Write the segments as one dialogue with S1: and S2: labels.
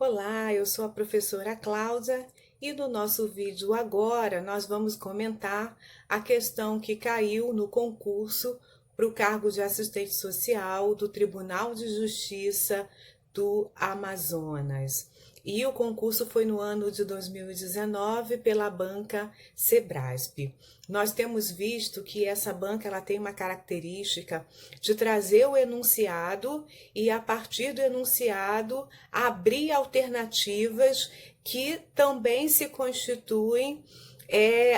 S1: Olá, eu sou a professora Cláudia e no nosso vídeo agora nós vamos comentar a questão que caiu no concurso para o cargo de assistente social do Tribunal de Justiça do Amazonas. E o concurso foi no ano de 2019 pela banca Sebrasp. Nós temos visto que essa banca ela tem uma característica de trazer o enunciado e, a partir do enunciado, abrir alternativas que também se constituem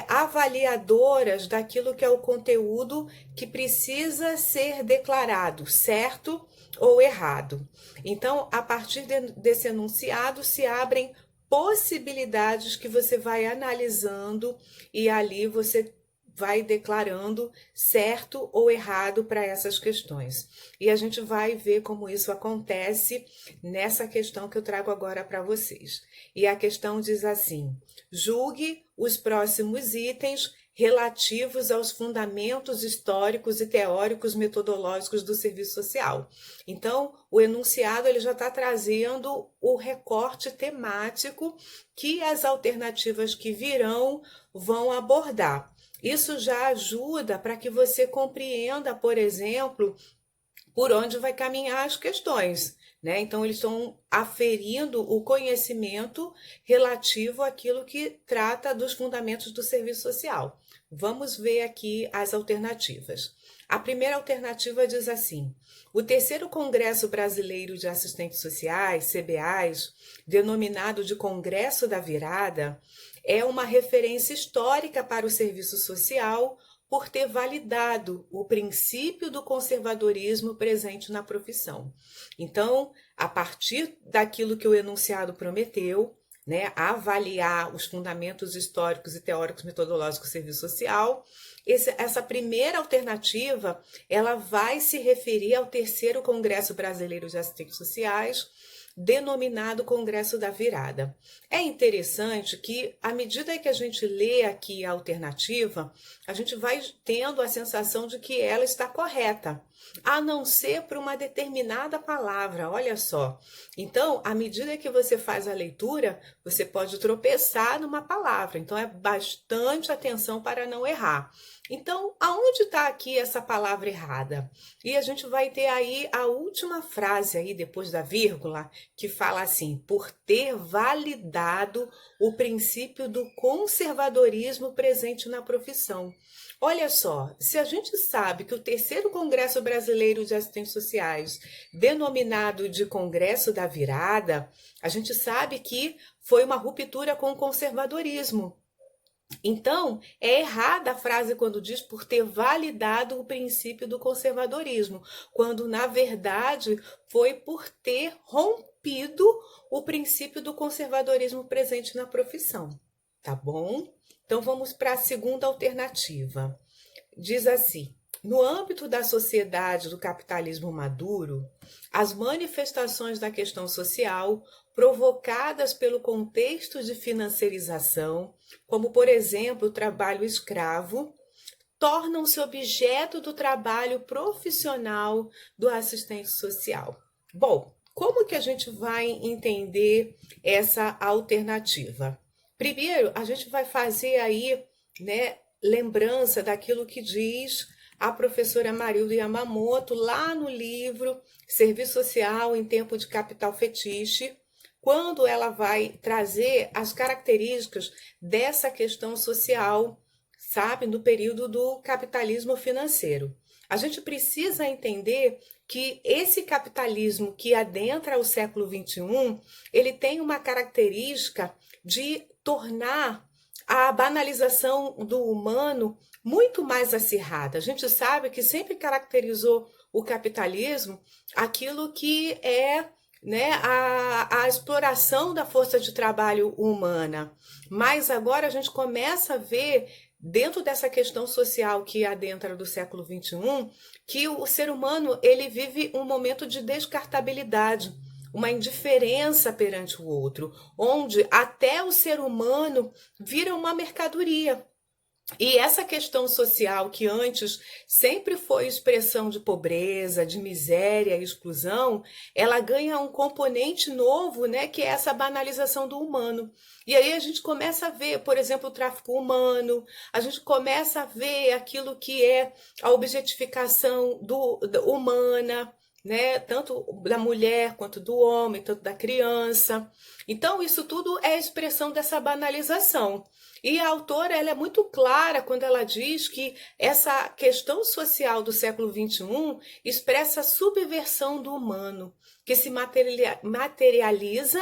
S1: avaliadoras daquilo que é o conteúdo que precisa ser declarado, certo ou errado. Então, a partir desse enunciado, se abrem possibilidades que você vai analisando e ali você vai declarando certo ou errado para essas questões. E a gente vai ver como isso acontece nessa questão que eu trago agora para vocês. E a questão diz assim: julgue os próximos itens relativos aos fundamentos históricos e teóricos metodológicos do serviço social. Então, o enunciado ele já está trazendo o recorte temático que as alternativas que virão vão abordar. Isso já ajuda para que você compreenda, por exemplo, por onde vai caminhar as questões, né? Então, eles estão aferindo o conhecimento relativo àquilo que trata dos fundamentos do serviço social. Vamos ver aqui as alternativas. A primeira alternativa diz assim: o terceiro Congresso Brasileiro de Assistentes Sociais, CBAs, denominado de Congresso da Virada, é uma referência histórica para o serviço social por ter validado o princípio do conservadorismo presente na profissão. Então, a partir daquilo que o enunciado prometeu, né, avaliar os fundamentos históricos e teóricos metodológicos do serviço social, essa primeira alternativa, ela vai se referir ao terceiro Congresso Brasileiro de Assistentes Sociais, denominado Congresso da Virada. É interessante que, à medida que a gente lê aqui a alternativa, a gente vai tendo a sensação de que ela está correta, a não ser por uma determinada palavra, olha só. Então, à medida que você faz a leitura, você pode tropeçar numa palavra, então é bastante atenção para não errar. Então, aonde está aqui essa palavra errada? E a gente vai ter aí a última frase aí, depois da vírgula, que fala assim: por ter validado o princípio do conservadorismo presente na profissão. Olha só, se a gente sabe que o terceiro Congresso Brasileiro de Assistentes Sociais, denominado de Congresso da Virada, a gente sabe que foi uma ruptura com o conservadorismo. Então, é errada a frase quando diz por ter validado o princípio do conservadorismo, quando na verdade foi por ter rompido o princípio do conservadorismo presente na profissão, tá bom? Então vamos para a segunda alternativa. Diz assim: no âmbito da sociedade do capitalismo maduro, as manifestações da questão social provocadas pelo contexto de financiarização, como por exemplo o trabalho escravo, tornam-se objeto do trabalho profissional do assistente social. Bom, como que a gente vai entender essa alternativa? Primeiro, a gente vai fazer aí, né, lembrança daquilo que diz a professora Marilda Yamamoto lá no livro Serviço Social em Tempo de Capital Fetiche, quando ela vai trazer as características dessa questão social, sabe, no período do capitalismo financeiro. A gente precisa entender que esse capitalismo que adentra o século XXI, ele tem uma característica de tornar a banalização do humano muito mais acirrada. A gente sabe que sempre caracterizou o capitalismo aquilo que é, né, a exploração da força de trabalho humana. Mas agora a gente começa a ver, dentro dessa questão social que adentra do século XXI, que o ser humano ele vive um momento de descartabilidade, uma indiferença perante o outro, onde até o ser humano vira uma mercadoria. E essa questão social que antes sempre foi expressão de pobreza, de miséria e exclusão, ela ganha um componente novo, né, que é essa banalização do humano. E aí a gente começa a ver, por exemplo, o tráfico humano, a gente começa a ver aquilo que é a objetificação humana, né, tanto da mulher quanto do homem, tanto da criança. Então, isso tudo é expressão dessa banalização. E a autora ela é muito clara quando ela diz que essa questão social do século XXI expressa a subversão do humano, que se materializa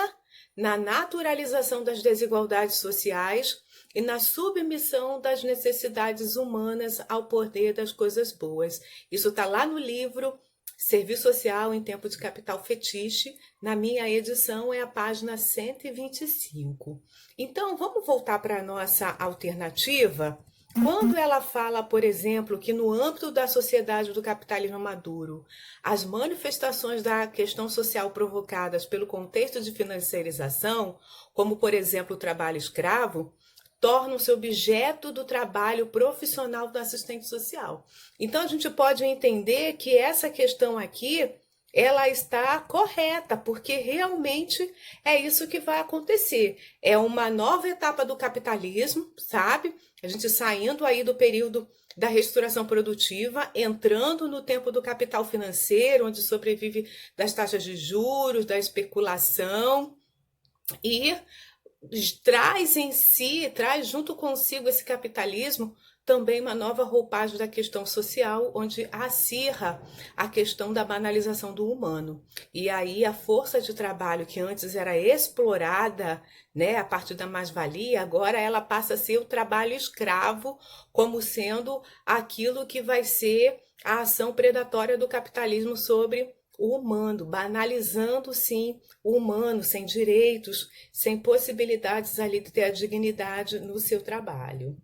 S1: na naturalização das desigualdades sociais e na submissão das necessidades humanas ao poder das coisas boas. Isso está lá no livro Serviço Social em Tempo de Capital Fetiche. Na minha edição é a página 125. Então, vamos voltar para a nossa alternativa? Quando ela fala, por exemplo, que no âmbito da sociedade do capitalismo maduro, as manifestações da questão social provocadas pelo contexto de financiarização, como, por exemplo, o trabalho escravo, tornam-se objeto do trabalho profissional do assistente social. Então, a gente pode entender que essa questão aqui ela está correta, porque realmente é isso que vai acontecer. É uma nova etapa do capitalismo, sabe? A gente saindo aí do período da restauração produtiva, entrando no tempo do capital financeiro, onde sobrevive das taxas de juros, da especulação, e traz em si, traz junto consigo esse capitalismo também uma nova roupagem da questão social, onde acirra a questão da banalização do humano. E aí a força de trabalho que antes era explorada, né, a partir da mais-valia, agora ela passa a ser o trabalho escravo, como sendo aquilo que vai ser a ação predatória do capitalismo sobre o humano, banalizando sim o humano, sem direitos, sem possibilidades ali de ter a dignidade no seu trabalho.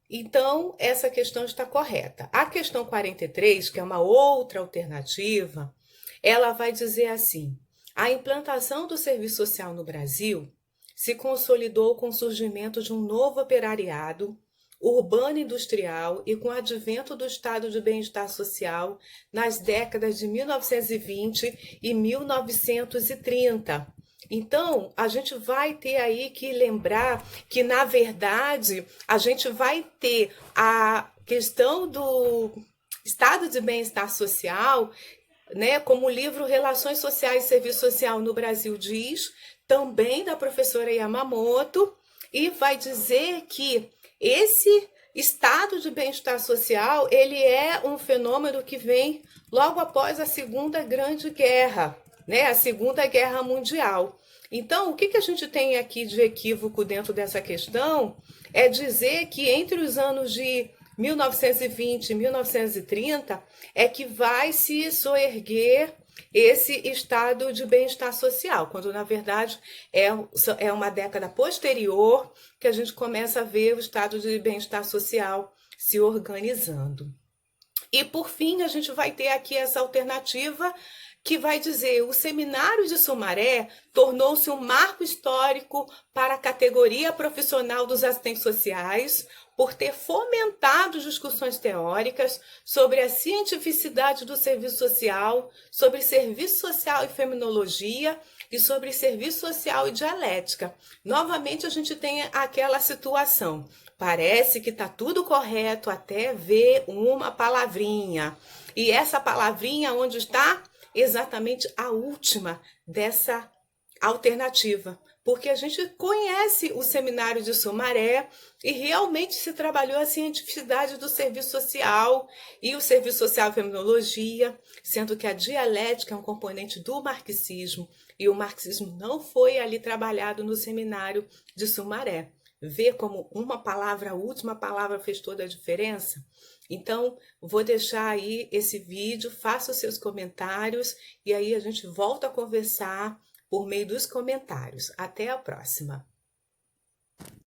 S1: Então, essa questão está correta. A questão 43, que é uma outra alternativa, ela vai dizer assim: a implantação do serviço social no Brasil se consolidou com o surgimento de um novo operariado urbano industrial e com o advento do estado de bem-estar social nas décadas de 1920 e 1930. Então, a gente vai ter aí que lembrar que, na verdade, a gente vai ter a questão do estado de bem-estar social, né, como o livro Relações Sociais e Serviço Social no Brasil diz, também da professora Yamamoto, e vai dizer que esse estado de bem-estar social, ele é um fenômeno que vem logo após a Segunda Grande Guerra, né, a Segunda Guerra Mundial. Então, o que a gente tem aqui de equívoco dentro dessa questão é dizer que entre os anos de 1920 e 1930 é que vai se soerguer esse estado de bem-estar social, quando na verdade é uma década posterior que a gente começa a ver o estado de bem-estar social se organizando. E por fim, a gente vai ter aqui essa alternativa que vai dizer: o Seminário de Sumaré tornou-se um marco histórico para a categoria profissional dos assistentes sociais, por ter fomentado discussões teóricas sobre a cientificidade do serviço social, sobre serviço social e feminologia e sobre serviço social e dialética. Novamente a gente tem aquela situação. Parece que está tudo correto até ver uma palavrinha. E essa palavrinha onde está? Exatamente a última dessa alternativa, porque a gente conhece o Seminário de Sumaré e realmente se trabalhou a cientificidade do serviço social e o serviço social e feminologia, sendo que a dialética é um componente do marxismo e o marxismo não foi ali trabalhado no Seminário de Sumaré. Vê como uma palavra, a última palavra fez toda a diferença? Então, vou deixar aí esse vídeo, faça os seus comentários e aí a gente volta a conversar por meio dos comentários. Até a próxima!